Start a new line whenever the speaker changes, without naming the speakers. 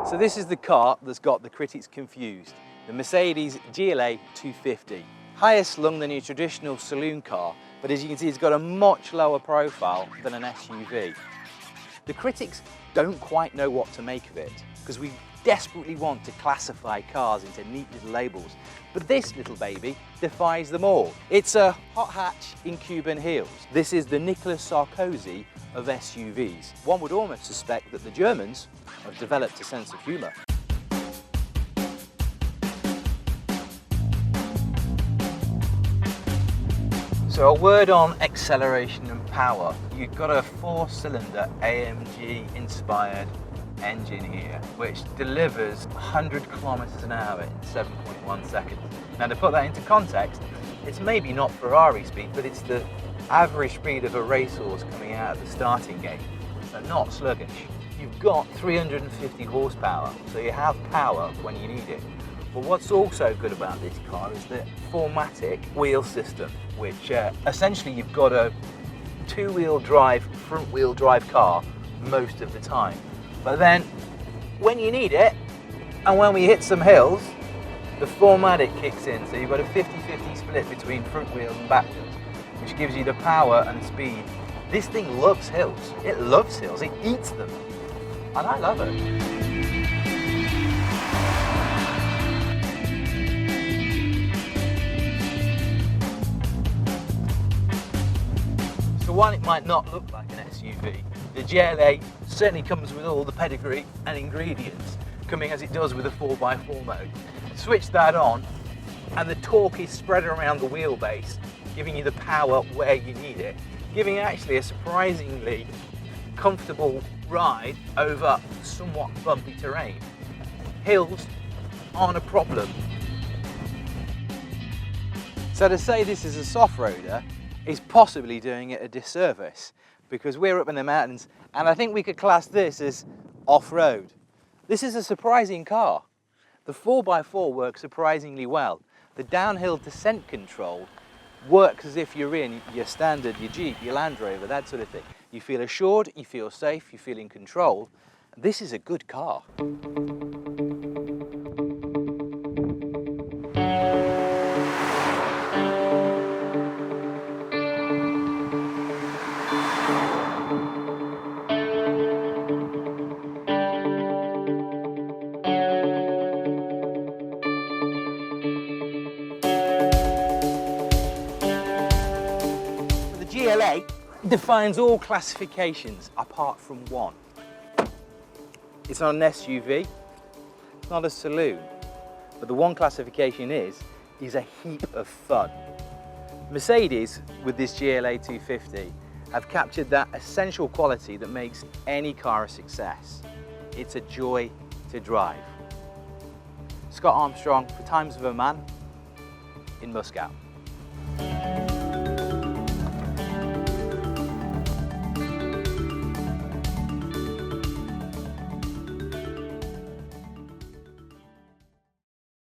So this is the car that's got the critics confused, the Mercedes GLA 250. Higher slung than your traditional saloon car, but as you can see it's got a much lower profile than an SUV. The critics don't quite know what to make of it, because we desperately want to classify cars into neat little labels, but this little baby defies them all. It's a hot hatch in Cuban heels. This is the Nicolas Sarkozy of SUVs. One would almost suspect that the Germans have developed a sense of humour. So a word on acceleration and power. You've got a 4-cylinder AMG inspired engine here, which delivers 100 kilometers an hour in 7.1 seconds. Now to put that into context, it's maybe not Ferrari speed, but it's the average speed of a racehorse coming out of the starting gate, so not sluggish. You've got 350 horsepower, so you have power when you need it. But what's also good about this car is the 4MATIC wheel system, which essentially you've got a two-wheel drive, front-wheel drive car most of the time. But then, when you need it, and when we hit some hills, the 4MATIC kicks in. So you've got a 50-50 split between front wheels and back wheels, which gives you the power and the speed. This thing loves hills. It loves hills. It eats them. And I love it. So while it might not look like an SUV, the GLA certainly comes with all the pedigree and ingredients, coming as it does with a 4x4 mode. Switch that on and the torque is spread around the wheelbase, giving you the power where you need it, giving actually a surprisingly comfortable ride over somewhat bumpy terrain. Hills aren't a problem. So to say this is a soft-roader is possibly doing it a disservice, because we're up in the mountains and I think we could class this as off-road. This is a surprising car. The 4x4 works surprisingly well. The downhill descent control works as if you're in your standard, your Jeep, your Land Rover, that sort of thing. You feel assured, you feel safe, you feel in control. This is a good car. GLA defines all classifications apart from one. It's not an SUV, it's not a saloon, but the one classification is a heap of fun. Mercedes, with this GLA 250, have captured that essential quality that makes any car a success. It's a joy to drive. Scott Armstrong for Times of Oman in Muscat.